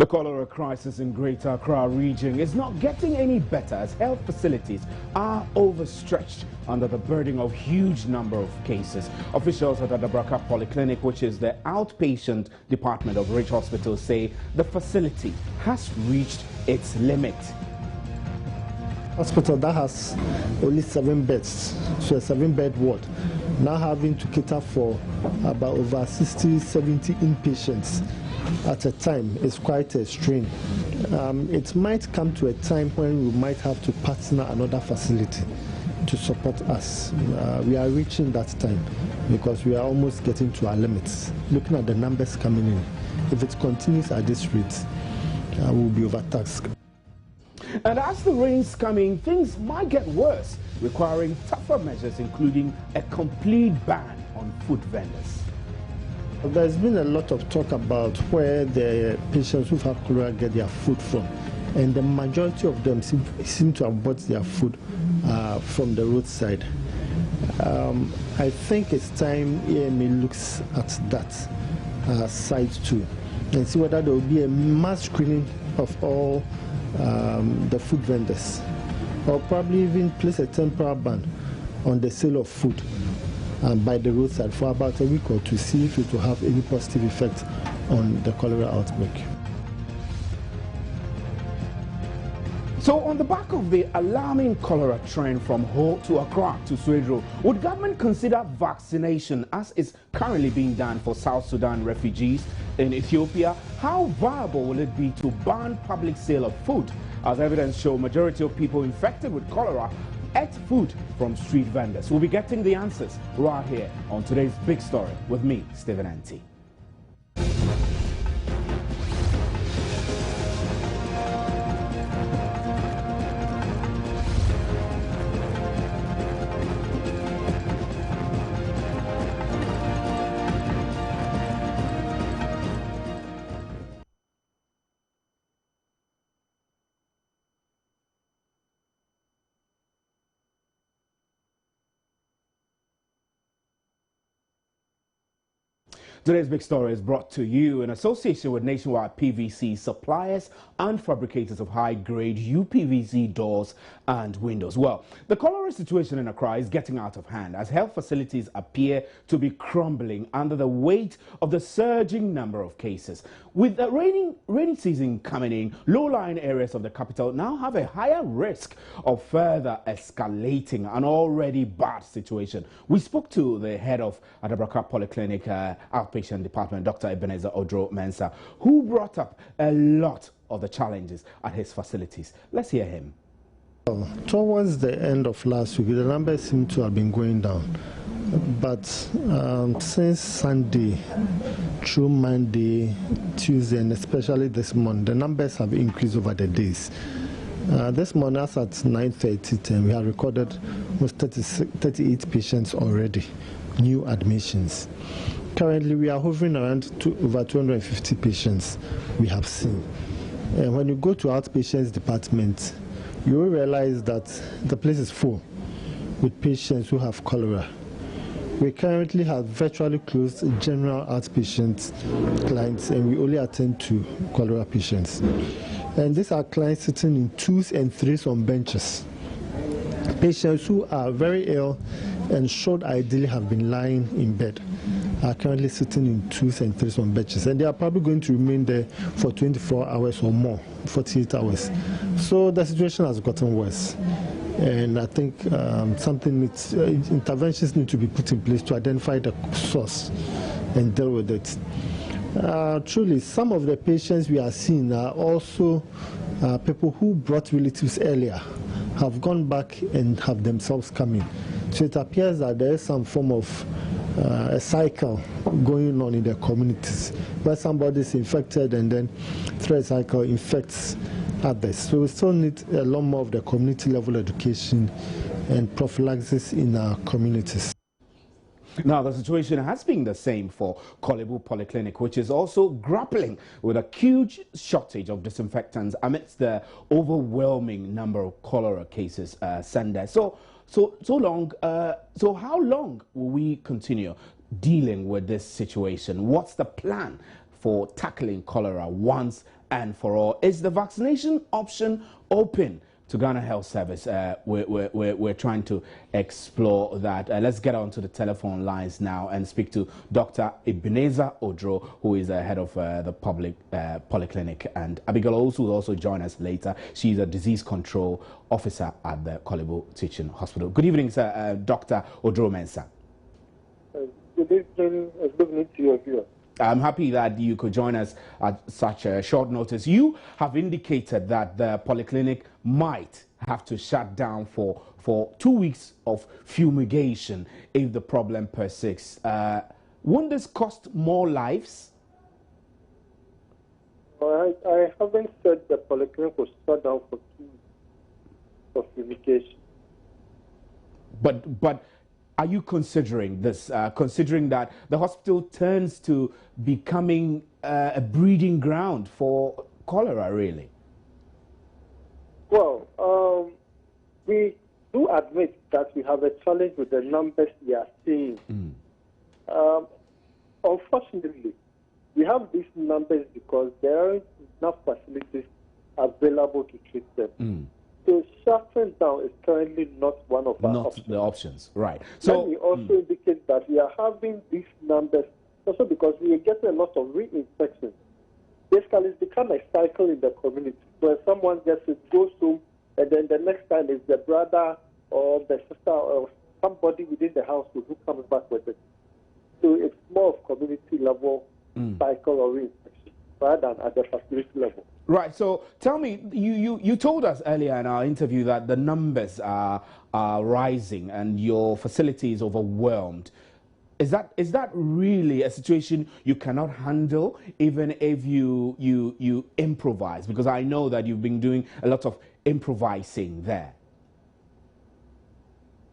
The cholera crisis in Greater Accra region is not getting any better as health facilities are overstretched under the burden of huge number of cases. Officials at Adabraka Polyclinic, which is the outpatient department of Ridge Hospital, say the facility has reached its limit. Hospital that has only 7 beds, so a 7-bed ward, now having to cater for about over 60-70 inpatients at a time is quite a strain. It might come to a time when we might have to partner another facility to support us. We are reaching that time because we are almost getting to our limits. Looking at the numbers coming in, if it continues at this rate, we will be overtaxed. And as the rains come in, things might get worse, requiring tougher measures, including a complete ban on food vendors. There's been a lot of talk about where the patients who have cholera get their food from, and the majority of them seem to have bought their food from the roadside. I think it's time EMA looks at that side too and see whether there will be a mass screening of all the food vendors, or probably even place a temporary ban on the sale of food by the roadside for about a week or two, see if it will have any positive effect on the cholera outbreak. So on the back of the alarming cholera trend from Ho to Accra to Swedro, would government consider vaccination as is currently being done for South Sudan refugees in Ethiopia? How viable will it be to ban public sale of food? As evidence show, majority of people infected with cholera ate food from street vendors. We'll be getting the answers right here on today's big story with me, Stephen Anti. Today's big story is brought to you in association with Nationwide PVC suppliers and fabricators of high-grade UPVC doors and windows. Well, the cholera situation in Accra is getting out of hand as health facilities appear to be crumbling under the weight of the surging number of cases. With the rainy season coming in, low-lying areas of the capital now have a higher risk of further escalating an already bad situation. We spoke to the head of Adabraka Polyclinic outpatient department, Dr. Ebenezer Odro-Mensah, who brought up a lot of the challenges at his facilities. Let's hear him. Towards the end of last week, the numbers seem to have been going down. But since Sunday, through Monday, Tuesday, and especially this month, the numbers have increased over the days. This morning, as at 9:30, we have recorded almost 38 patients already, new admissions. Currently, we are hovering around over 250 patients we have seen. And when you go to outpatients department, you will realize that the place is full with patients who have cholera. We currently have virtually closed general outpatient clients, and we only attend to cholera patients. And these are clients sitting in 2s and 3s on benches. Patients who are very ill and should ideally have been lying in bed are currently sitting in 2s and 3s on benches, and they are probably going to remain there for 24 hours or more, 48 hours. So the situation has gotten worse. And I think interventions need to be put in place to identify the source and deal with it. Truly, some of the patients we are seeing are also people who brought relatives earlier, have gone back and have themselves come in. So it appears that there is some form of a cycle going on in the communities where somebody is infected and then through a cycle infects others. So we still need a lot more of the community level education and prophylaxis in our communities. Now, the situation has been the same for Korle Bu Polyclinic, which is also grappling with a huge shortage of disinfectants amidst the overwhelming number of cholera cases sent there. So how long will we continue dealing with this situation? What's the plan for tackling cholera once and for all. Is the vaccination option open to Ghana Health Service? We're trying to explore that. Let's get onto the telephone lines now and speak to Dr. Ebenezer Odro, who is the head of the public polyclinic, and Abigail also will also join us later. She's a disease control officer at the Kolebo Teaching Hospital. Good evening, sir, Dr. Odro Mensah. Good evening. Good evening to your viewers. I'm happy that you could join us at such a short notice. You have indicated that the polyclinic might have to shut down for 2 weeks of fumigation if the problem persists. Won't this cost more lives? I haven't said the polyclinic will shut down for 2 weeks of fumigation. But are you considering this, considering that the hospital turns to becoming a breeding ground for cholera, really? Well, we do admit that we have a challenge with the numbers we are seeing. Unfortunately, we have these numbers because there aren't enough facilities available to treat them. So shutting down is currently not one of our options. The options, right. So let me also indicate that we are having these numbers also because we are getting a lot of reinfections. Basically, it's become a cycle in the community where someone gets it, goes home, and then the next time it's the brother or the sister or somebody within the household who comes back with it. So it's more of community level cycle or reinfection rather than at the facility level. Right. So tell me, you told us earlier in our interview that the numbers are rising and your facility is overwhelmed. Is that really a situation you cannot handle even if you improvise? Because I know that you've been doing a lot of improvising there.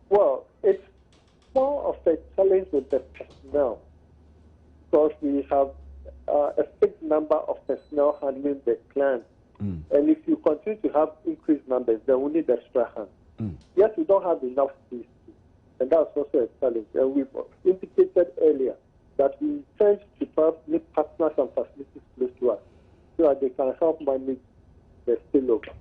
Well, it's more of a challenge with the personnel because we have a fixed number of personnel handling the plan. And if you continue to have increased numbers, then we need extra hands. Yes, we don't have enough space, and that's also a challenge. And we've indicated earlier that we tend to perhaps need partners and facilities close to us so that they can help manage the spillover.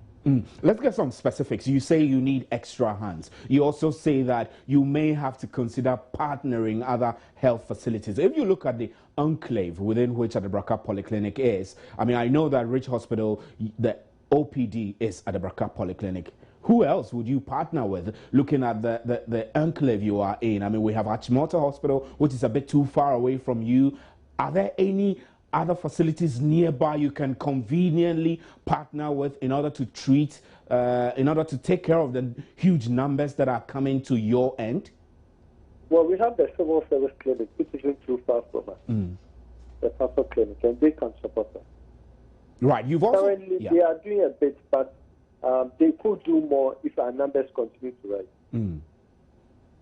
Let's get some specifics. You say you need extra hands. You also say that you may have to consider partnering other health facilities. If you look at the enclave within which Adabraka Polyclinic is, I mean, I know that Rich Hospital, the OPD is Adabraka Polyclinic. Who else would you partner with looking at the enclave you are in? I mean, we have Achimota Hospital, which is a bit too far away from you. Are there any other facilities nearby you can conveniently partner with in order to treat, in order to take care of the huge numbers that are coming to your end? Well, we have the civil service clinic, which isn't too far from us, the cancer clinic, and they can support us. Right. You've also... Currently, they are doing a bit, but they could do more if our numbers continue to rise.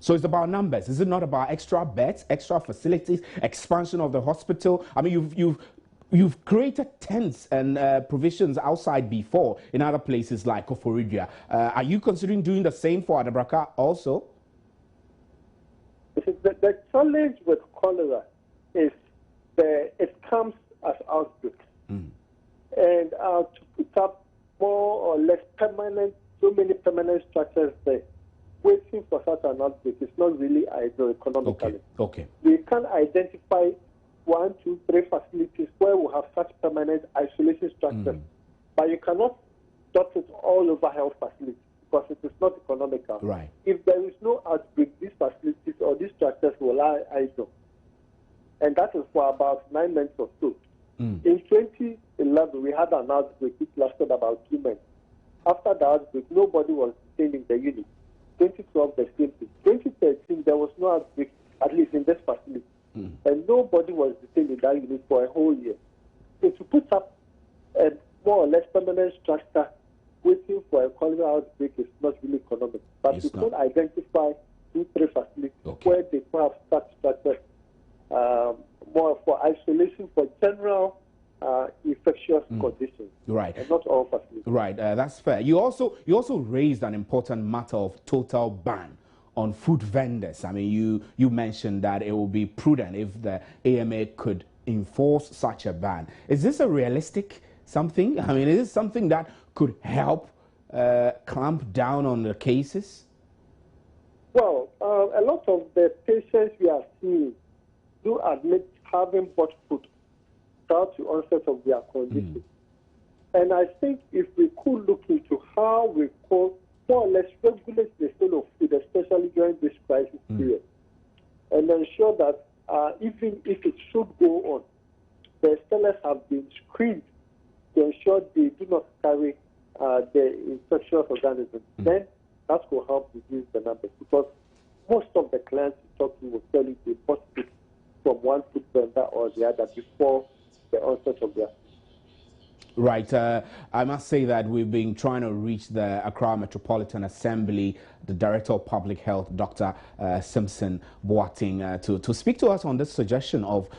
So it's about numbers. Is it not about extra beds, extra facilities, expansion of the hospital? I mean, you've created tents and provisions outside before in other places like Koforidua. Are you considering doing the same for Adabraka also? The challenge with cholera is it comes as outbreaks. And to put up more or less permanent, so many permanent structures there, waiting for such an outbreak is not really ideal economically. Okay. We can identify 1, 2, 3 facilities where we have such permanent isolation structures, but you cannot dot it all over health facilities because it is not economical. Right. If there is no outbreak, these facilities or these structures will lie idle. And that is for about 9 months or so. In 2011, we had an outbreak which lasted about 2 months. After the outbreak, nobody was detained in the unit. 2012, the same thing. 2013, there was no outbreak, at least in this facility. And nobody was detained in that unit for a whole year. So to put up a more or less permanent structure waiting for a cholera outbreak is not really economic. But we could identify 2, 3 facilities where they could have such structures more for isolation for general infectious conditions. Right. And not all facilities. Right, that's fair. You also raised an important matter of total ban on food vendors. I mean, you mentioned that it will be prudent if the AMA could enforce such a ban. Is this a realistic something? I mean, is this something that could help clamp down on the cases? Well, a lot of the patients we are seeing do admit having bought food prior to onset of their condition. And I think if we could look into how we could more or less regulate the sale of food, especially during this crisis period, and ensure that even if it should go on, the sellers have been screened to ensure they do not carry the infectious organisms, then that will help reduce the numbers. Because most of the clients you talk to will tell you they bought it from one food vendor or the other before the onset of their. Right. I must say that we've been trying to reach the Accra Metropolitan Assembly, the Director of Public Health, Dr. Simpson Boateng, to speak to us on this suggestion of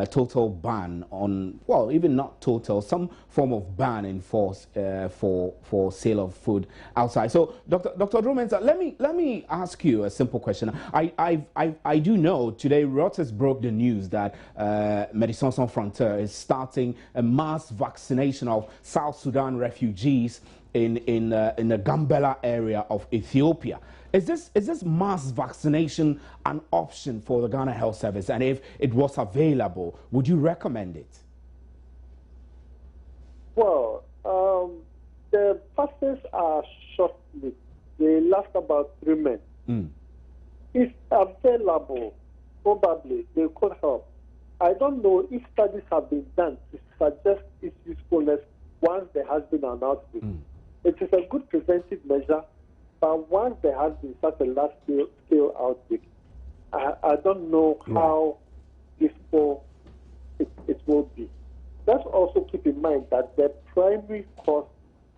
total ban on, well, even not total, some form of ban in force for sale of food outside. So, Dr. Oduro-Mensah, let me ask you a simple question. I do know today Reuters broke the news that Médecins Sans Frontières is starting a mass vaccination of South Sudan refugees in the Gambela area of Ethiopia. Is this mass vaccination an option for the Ghana Health Service? And if it was available, would you recommend it? Well, the passes are short-lived. They last about 3 months. If available, probably they could help. I don't know if studies have been done to suggest its usefulness once there has been an outbreak. It is a good preventive measure, but once there has been such a large-scale outbreak, I don't know how useful it will be. Let's also keep in mind that the primary cause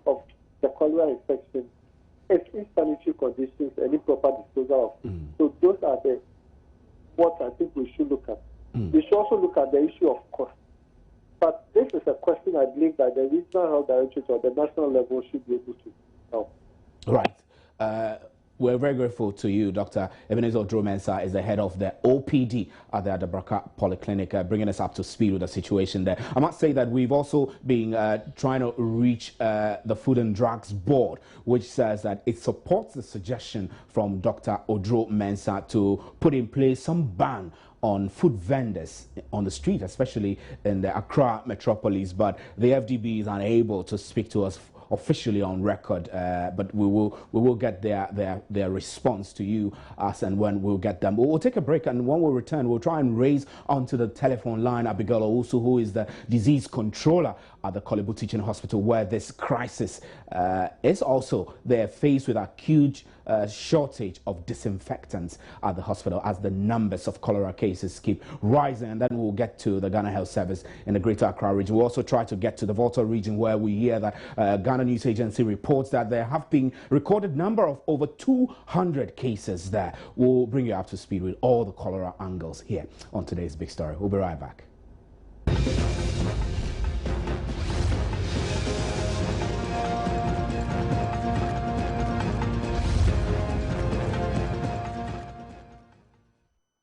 of the cholera infection is insanitary conditions and improper disposal of. So those are what I think we should look at. We should also look at the issue of cost. But this is a question I believe that the regional health directorate or the national level should be able to help. Right. We're very grateful to you, Dr. Ebenezer Oduro-Mensah is the head of the OPD at the Adabraka Polyclinic, bringing us up to speed with the situation there. I must say that we've also been trying to reach the Food and Drugs Board, which says that it supports the suggestion from Dr. Oduro-Mensah to put in place some ban on food vendors on the street, especially in the Accra metropolis, but the FDB is unable to speak to us officially on record, but we will get their response to you as and when we'll get them. We'll take a break, and when we return, we'll try and raise onto the telephone line Abigail Owusu, who is the disease controller at the Kolebu Teaching Hospital, where this crisis is also. They're faced with a huge shortage of disinfectants at the hospital as the numbers of cholera cases keep rising. And then we'll get to the Ghana Health Service in the Greater Accra region. We'll also try to get to the Volta region, where we hear that Ghana News Agency reports that there have been recorded number of over 200 cases there. We'll bring you up to speed with all the cholera angles here on today's Big Story. We'll be right back.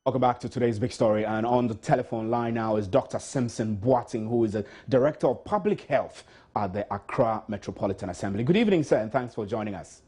Welcome back to today's Big Story, and on the telephone line now is Dr. Simpson Boateng, who is the Director of Public Health at the Accra Metropolitan Assembly. Good evening, sir, and thanks for joining us.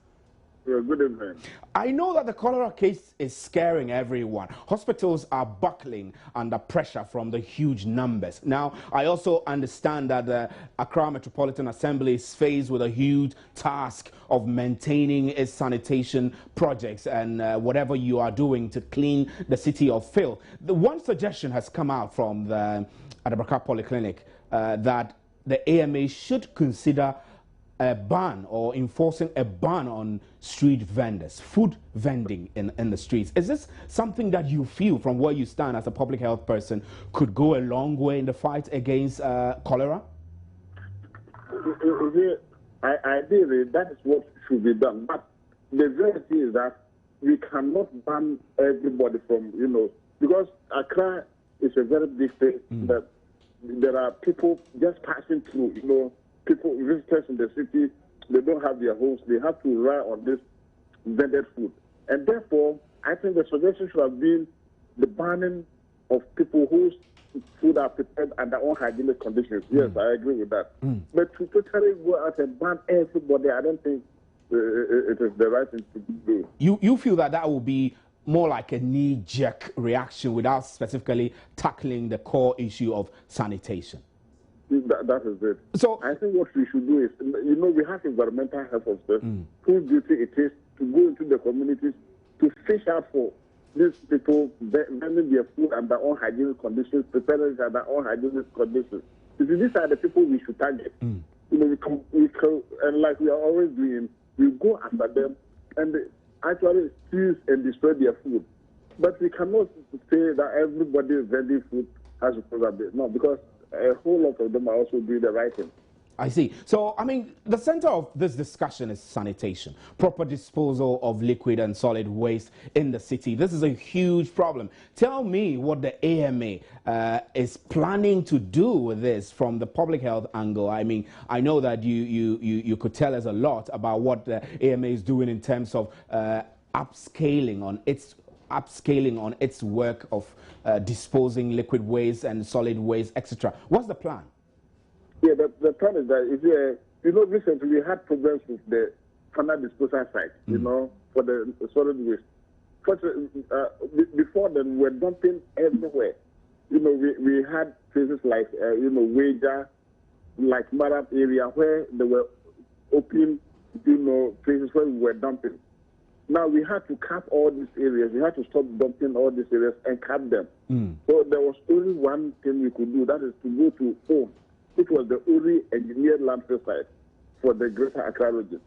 Good evening. I know that the cholera case is scaring everyone. Hospitals are buckling under pressure from the huge numbers. Now, I also understand that the Accra Metropolitan Assembly is faced with a huge task of maintaining its sanitation projects and whatever you are doing to clean the city of filth. The one suggestion has come out from the Adabraka Polyclinic that the AMA should consider a ban or enforcing a ban on street vendors, food vending in the streets. Is this something that you feel, from where you stand as a public health person, could go a long way in the fight against cholera? Ideally, that is what should be done. But the reality is that we cannot ban everybody from, because Accra is a very big thing, that there are people just passing through, people, visitors in the city, they don't have their homes. They have to rely on this vended food. And therefore, I think the suggestion should have been the banning of people who food are prepared under unhygienic conditions. Yes, I agree with that. But to totally go out and ban everybody, I don't think it is the right thing to do. You feel that will be more like a knee-jerk reaction without specifically tackling the core issue of sanitation? That is it. So I think what we should do is, we have environmental health officers whose duty it is to go into the communities to fish out for these people vending their food under unhygienic conditions, preparing it under unhygienic conditions. You see, these are the people we should target. We can, and like we are always doing, we go after them and actually steal and destroy their food. But we cannot say that everybody is vending food has a problem. No, because a whole lot of them are also doing the right thing. I see. So, I mean, the center of this discussion is sanitation, proper disposal of liquid and solid waste in the city. This is a huge problem. Tell me what the AMA is planning to do with this from the public health angle. I mean, I know that you could tell us a lot about what the AMA is doing in terms of upscaling on its work of disposing liquid waste and solid waste, etc. What's the plan? Yeah, the plan is that, recently we had problems with the final disposal site, for the solid waste. First, before then, we were dumping everywhere. We had places like, Wager, like Marab area, where there were open, places where we were dumping. Now we had to cap all these areas. We had to stop dumping all these areas and cap them. So there was only one thing we could do, that is to go to home, which was the only engineered landfill site for the Greater Accra region.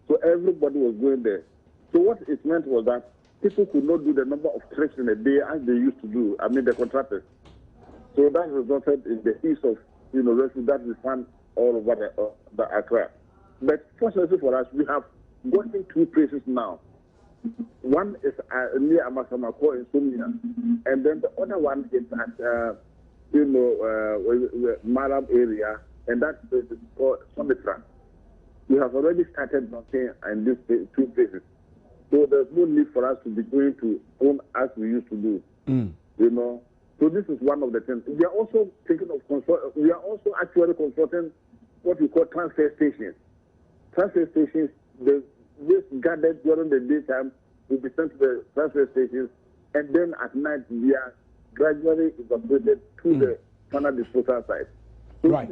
So everybody was going there. So what it meant was that people could not do the number of trips in a day as they used to do, the contractors. So that resulted in the ease of, rescue that we found all over the Accra. But fortunately for us, we have gotten two places now. One is near Amasamako in Sumia, and then the other one is at Marab area, and that is called Somitra. We have already started dumping in these two places. So there's no need for us to be going to home as we used to do. So this is one of the things. We are also thinking of we are also actually consulting what we call transfer stations. Transfer stations, this gathered during the daytime will be sent to the transfer stations, and then at night we are gradually evacuated to the final disposal site. So right.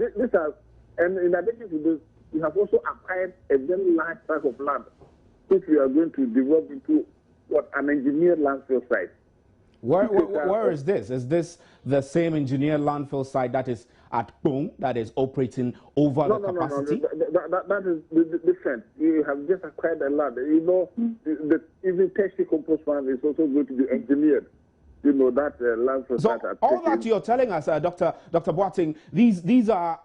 And in addition to this, we have also acquired a very large tract of land, which we are going to develop into an engineered landfill site. Where is this? Is this the same engineered landfill site that is at Pong, that is operating over the capacity? No. That is different. You have just acquired a land. Even Texas compost farm is also going to be engineered. That landfill site. So all that you're telling us, Dr. Boateng, these are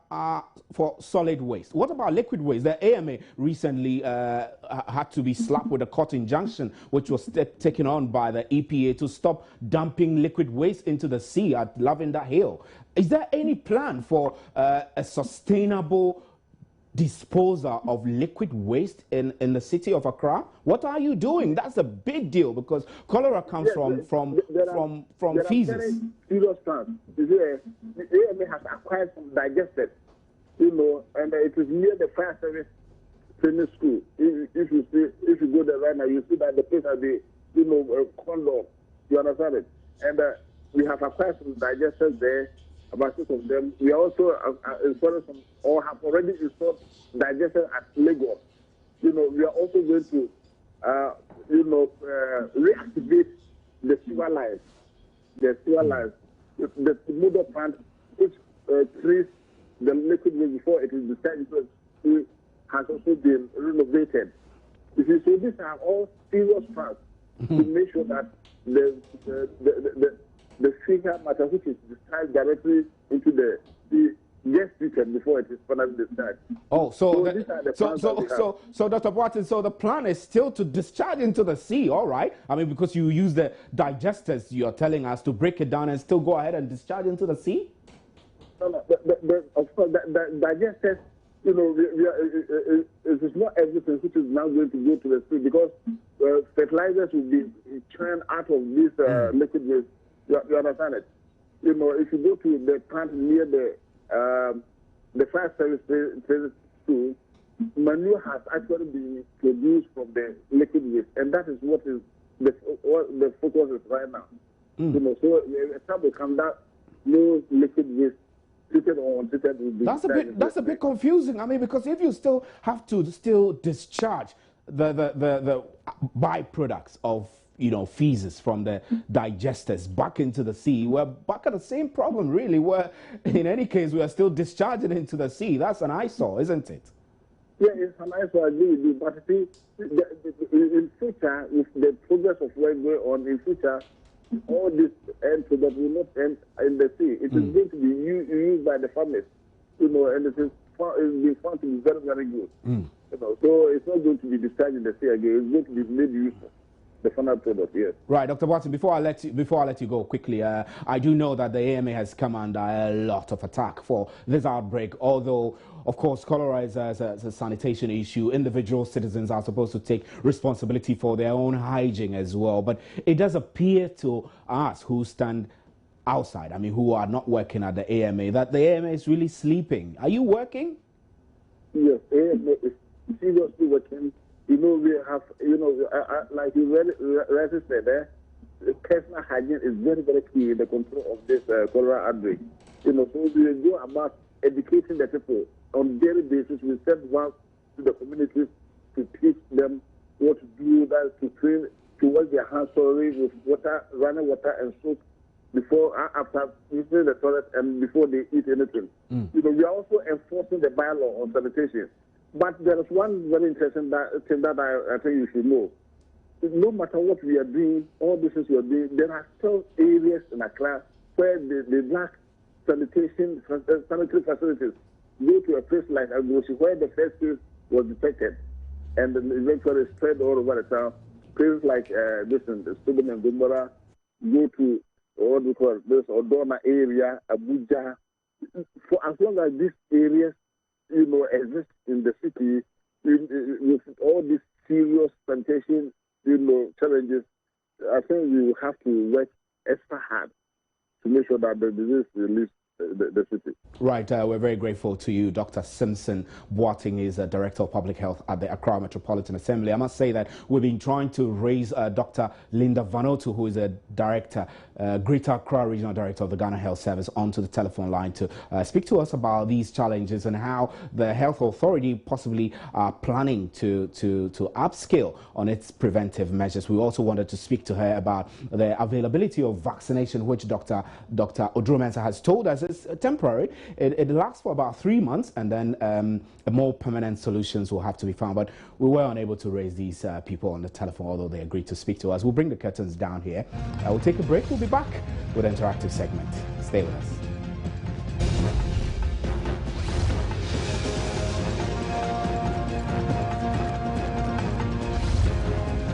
for solid waste. What about liquid waste? The AMA recently had to be slapped with a court injunction, which was taken on by the EPA to stop dumping liquid waste into the sea at Lavender Hill. Is there any plan for a sustainable disposal of liquid waste in the city of Accra? What are you doing? That's a big deal because cholera comes from feces. Very serious plans. The AMA has acquired some digesters, and it is near the fire service training school. If you go there right now, you see that the place has the condom. You understand it? And we have acquired some digesters there. About 6 of them. We are also installing some, or have already installed digesters at Lagos. We are also going to, reactivate the sewer lines. The sewer lines. The model plant, which treats the liquid waste before it is discharged into the sea, has also been renovated. You see, so these are all serious plans to make sure that the fecal matter, which is discharged directly into the gets treated before it is finally discharged. Oh, so Dr. Boateng, so the plan is still to discharge into the sea, all right? I mean, because you use the digesters, you're telling us to break it down and still go ahead and discharge into the sea? No, of course, the digesters, it is not everything which is now going to go to the sea because fertilizers will be churned out of this liquid waste. You understand it? You know, if you go to the plant near the fire service too, manure has actually been produced from the liquid waste, and that is what is what the focus is right now. You know, so a time will come that no liquid waste treated or untreated will be. That's a bit confusing. I mean, because if you still have to discharge the byproducts of, you know, feces from the digesters back into the sea, we're back at the same problem, really, where in any case we are still discharging into the sea. That's an eyesore, isn't it? Yeah, it's an eyesore, I agree with you. But see, in future, with the progress of work going on, in future, all this end product will not end in the sea. It is going to be used by the farmers, you know, and it is been found to be very, very good. You know, so it's not going to be discharged in the sea again. It's going to be made useful. The final product, yes. Right, Dr. Watson, before I let you go quickly, I do know that the AMA has come under a lot of attack for this outbreak, although, of course, cholera is a sanitation issue. Individual citizens are supposed to take responsibility for their own hygiene as well. But it does appear to us who stand outside, I mean, who are not working at the AMA, that the AMA is really sleeping. Are you working? Yes, AMA is seriously working. You know, we have, you know, like you rightly said, personal hygiene is very, very key in the control of this cholera outbreak. You know, so we go about educating the people on daily basis. We send one to the communities to teach them what to do, that to train, to wash their hands thoroughly with water, running water and soap before, after using the toilet and before they eat anything. You know, we are also enforcing the bylaw on sanitation. But there is one very interesting thing that I think you should know. No matter what we are doing, all this is we are doing, there are still areas in Accra where they lack sanitary facilities. Go to a place like Agoshi where the first case was detected and then eventually spread all over the town. Places like this in Stubborn and Gumbara, go to what we call this Odona area, Abuja. For as long as these areas, you know, exist in the city, with all these serious sanitation, you know, challenges, I think we will have to work extra hard to make sure that the disease releases the city. Right, we're very grateful to you. Dr. Simpson Boateng is Director of Public Health at the Accra Metropolitan Assembly. I must say that we've been trying to raise Dr. Linda Vanotu, who is a Director, Greater Accra Regional Director of the Ghana Health Service, onto the telephone line to speak to us about these challenges and how the Health Authority possibly are planning to upscale on its preventive measures. We also wanted to speak to her about the availability of vaccination, which Dr. Oduro-Mensah has told us is temporary. It lasts for about 3 months, and then more permanent solutions will have to be found. But we were unable to raise these people on the telephone, although they agreed to speak to us. We'll bring the curtains down here. We'll take a break. We'll be back with an interactive segment. Stay with us.